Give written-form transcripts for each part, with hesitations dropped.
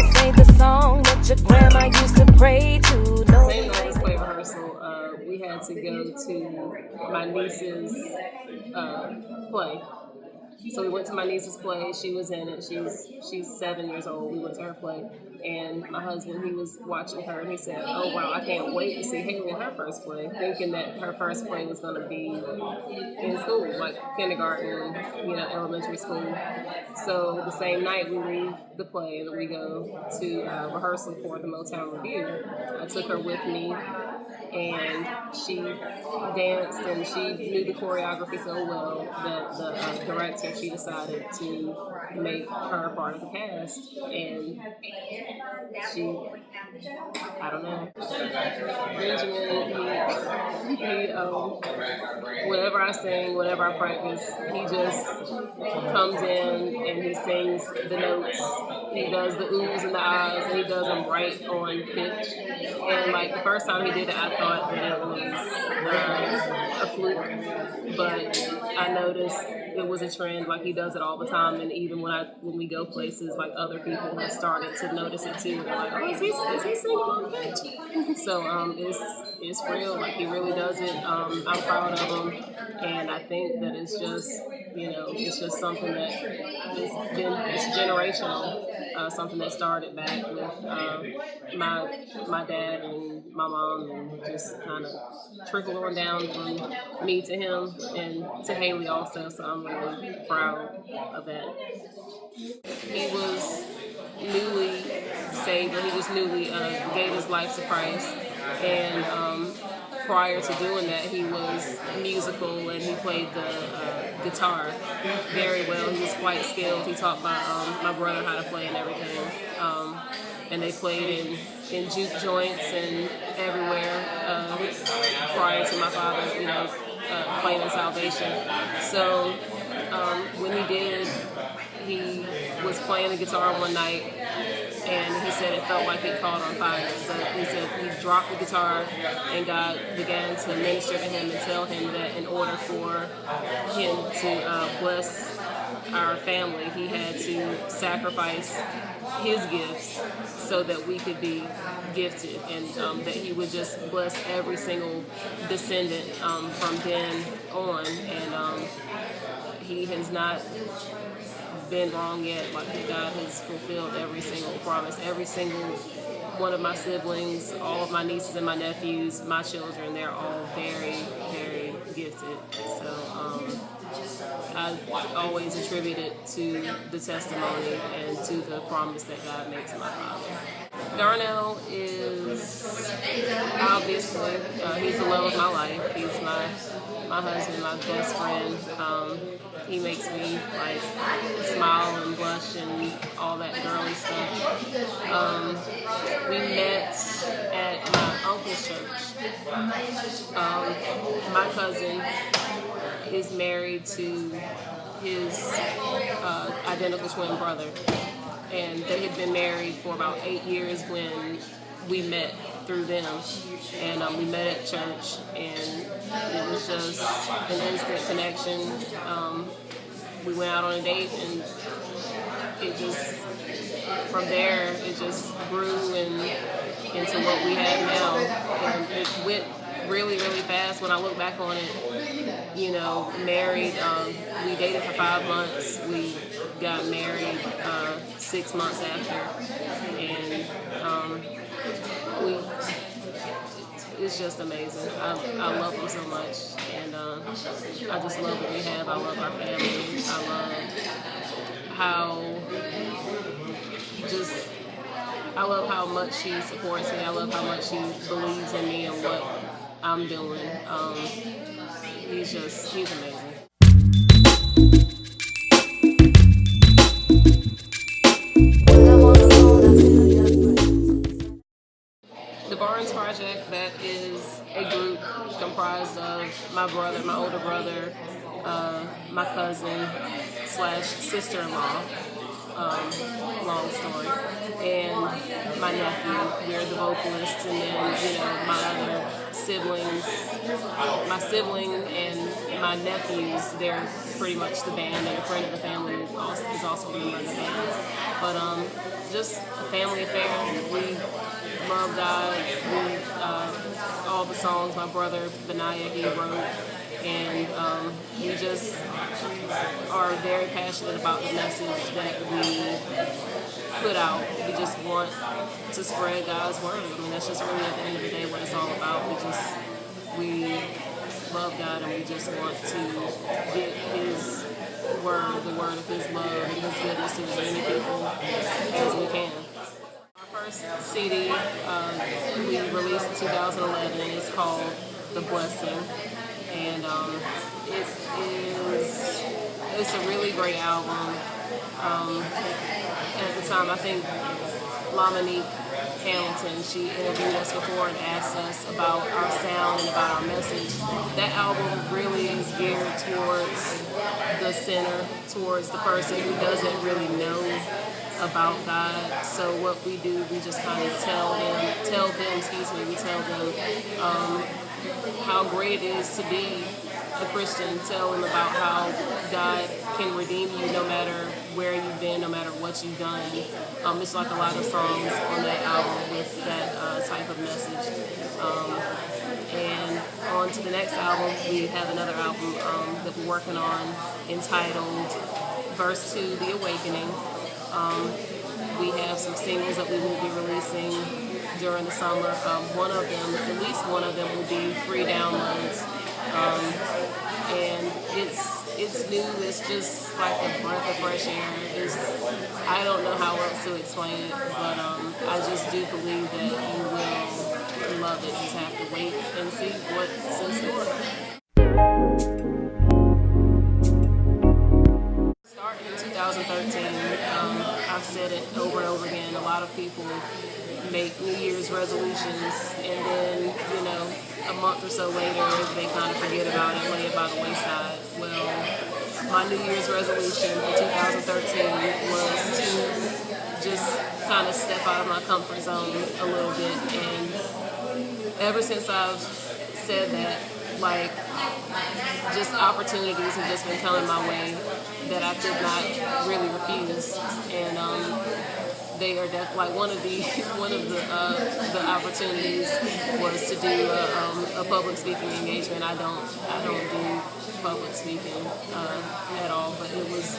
this ain't the song that your grandma used to pray to. No. Same night as play rehearsal, we had to go to my niece's play. So we went to my niece's play. She was in it. She's 7 years old. We went to her play, and my husband, he was watching her, and he said, "Oh wow, I can't wait to see Haley in her first play," thinking that her first play was going to be in school, like kindergarten, elementary school. So the same night we leave the play and we go to rehearsal for the Motown Review. I took her with me, and she danced and she knew the choreography so well that the director, she decided to make her part of the cast, and I don't know, Benjamin, whatever I sing, whatever I practice, he just comes in and he sings the notes. He does the oohs and the ahs, and he does them right on pitch. And like the first time he did it, I thought that it was a fluke, but I noticed it was a trend. Like he does it all the time, and even when we go places, like other people have started to notice it too. They're like, "Oh, is he singing on pitch?" So it's real. Like he really does it. I'm proud of him, and I think that it's just it's just something that it's generational. Something that started back with my dad and my mom, and just kind of trickled on down from me to him and to Haley also. So I'm really proud of that. He was newly saved, or he was newly gave his life to Christ, and prior to doing that, he was musical and he played the guitar very well. He was quite skilled. He taught my brother how to play and everything. And they played in juke joints and everywhere prior to my father, playing in Salvation. So when he did, he was playing the guitar one night, and he said it felt like it caught on fire. So he said he dropped the guitar, and God began to minister to him and tell him that in order for him to bless our family, he had to sacrifice his gifts so that we could be gifted, and that he would just bless every single descendant from then on. And he has not been wrong yet. Like God has fulfilled every single promise. Every single one of my siblings, all of my nieces and my nephews, my children, they're all very, very gifted. So I always attribute it to the testimony and to the promise that God made to my father. Darnell is obviously, he's the love of my life. He's my husband, my best friend. He makes me like smile and blush and all that girly stuff. We met at my uncle's church. My cousin is married to his identical twin brother, and they had been married for about 8 years when we met through them, and we met at church, and it was just an instant connection. We went out on a date, and it just, from there, it just grew into what we have now, and it went really, really fast. When I look back on it, married, we dated for 5 months, we got married 6 months after, and it's just amazing. I love them so much, and I just love what we have. I love our family. I love how much she supports me. I love how much she believes in me and what I'm doing. He's amazing. The Barnes Project, that is a group comprised of my brother, my older brother, my cousin / sister-in-law, long story, and my nephew. We're the vocalists, and then my other siblings, my sibling and my nephews, they're pretty much the band, and a friend of the family is also a member of the band. But just a family affair. We love God. All the songs my brother Benaiah, he wrote, and we just are very passionate about the message that we put out. We just want to spread God's word. I mean, that's just really at the end of the day what it's all about. We love God, and we just want to get His word, the word of His love and His goodness to as many people as we can. Our first CD we released in 2011, and it's called The Blessing, and it's a really great album. At the time, I think Lamonique Hamilton, she interviewed us before and asked us about our sound and about our message. That album really is geared towards the sinner, towards the person who doesn't really know about God. So what we do, we just kind of tell them how great it is to be a Christian. Tell them about how God can redeem you no matter where you've been, no matter what you've done. It's like a lot of songs on that album with that type of message. And on to the next album, we have another album that we're working on entitled Verse 2, The Awakening. We have some singles that we will be releasing during the summer. At least one of them will be free downloads. And it's new. It's just like a breath of fresh air. I don't know how else to explain it, but I just do believe that you will love it. You just have to wait and see what's in store. Starting in 2013, I've said it over and over again. A lot of people make New Year's resolutions, and then, a month or so later, they kind of forget about it, lay it by the wayside. Well, my New Year's resolution for 2013 was to just kind of step out of my comfort zone a little bit, and ever since I've said that, just opportunities have just been coming my way that I could not really refuse, and they are one of the opportunities was to do a public speaking engagement. I don't do public speaking at all, but it was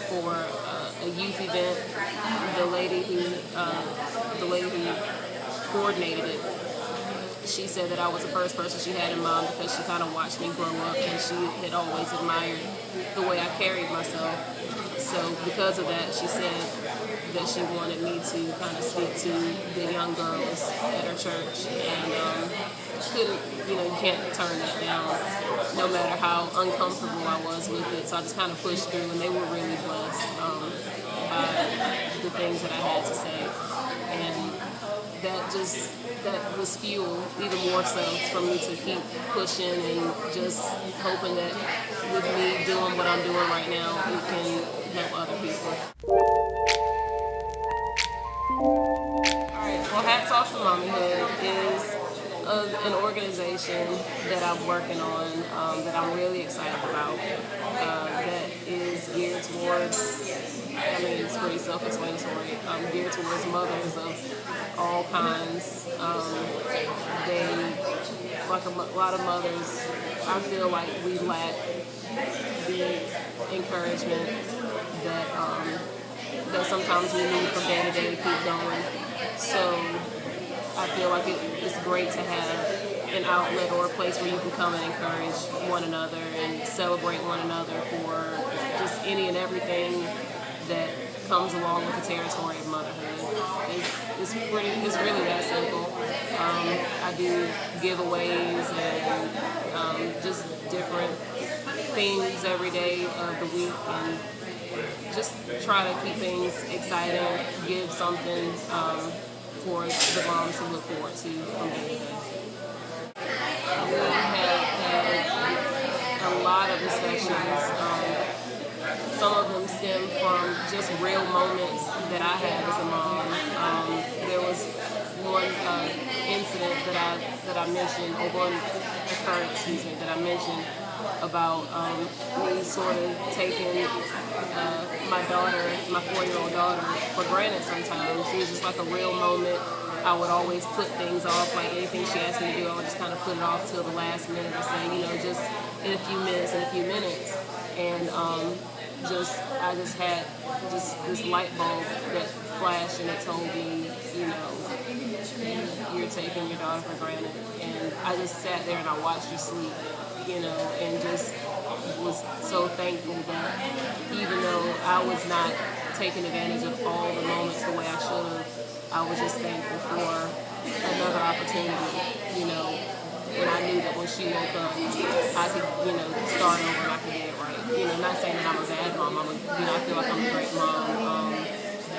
for a youth event. The lady who coordinated it, she said that I was the first person she had in mind because she kind of watched me grow up, and she had always admired the way I carried myself. So because of that, she said that she wanted me to kind of speak to the young girls at her church, and you can't turn that down, no matter how uncomfortable I was with it. So I just kind of pushed through, and they were really blessed by the things that I had to say, and that was fuel, even more so, for me to keep pushing and just hoping that with me doing what I'm doing right now, it can help other people. Alright, well, Hats Off to Mommyhood is an organization that I'm working on that I'm really excited about, that is geared towards, it's pretty self-explanatory, geared towards mothers of all kinds. Like a lot of mothers, I feel like we lack the encouragement that sometimes we need from day to day to keep going. So I feel like it's great to have an outlet or a place where you can come and encourage one another and celebrate one another for just any and everything that comes along with the territory of motherhood. It's really that simple. I do giveaways and just different things every day of the week, and just try to keep things exciting, give something for the moms to look forward to from day to day. We have had a lot of discussions. Some of them stem from just real moments that I had as a mom. There was one incident that I mentioned, or one occurrence, that I mentioned about me sort of taking my daughter, my 4-year-old daughter, for granted sometimes. It was just like a real moment. I would always put things off, like anything she asked me to do, I would just kind of put it off till the last minute and say, just in a few minutes. And I just had this light bulb that flashed, and it told me, you're taking your daughter for granted. And I just sat there and I watched her sleep, and just was so thankful that even though I was not taking advantage of all the moments the way I should have, I was just thankful for another opportunity, and I knew that when she woke up, I could, start over and I could get it right. Not saying that I'm a bad mom. I feel like I'm a great mom,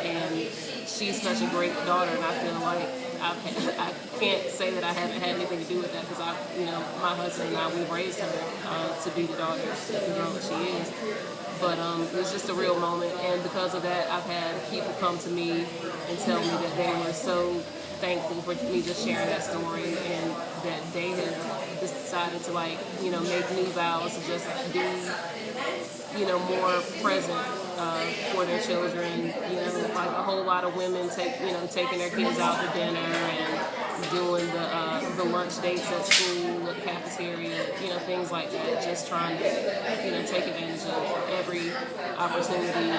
and she's such a great daughter, and I feel like I can't say that I haven't had anything to do with that, because my husband and I, we've raised her to be the daughter, the girl that she is. But it was just a real moment, and because of that, I've had people come to me and tell me that they were so thankful for me just sharing that story, and that they have just decided to make new vows to just be more present for their children. Like a whole lot of women taking their kids out to dinner and doing the lunch dates at school, at the cafeteria, things like that. Just trying to take advantage of every opportunity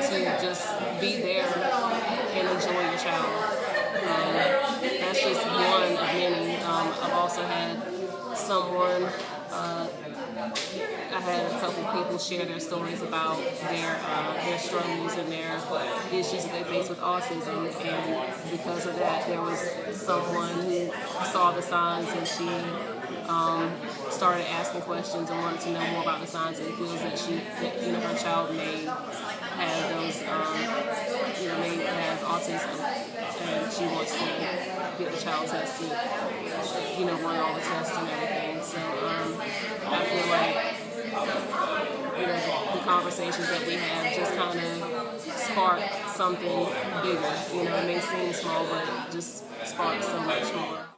to just be there and enjoy your child. That's just one of many. I've also had someone. I had a couple people share their stories about their struggles and their issues that they face with autism, and because of that, there was someone who saw the signs, and she started asking questions and wanted to know more about the signs, and feels that her child may have those may have autism, and she wants to get the child tested, run all the tests and everything. So I feel like the conversations that we have just kind of spark something bigger. It may seem small, but it just sparks so much more.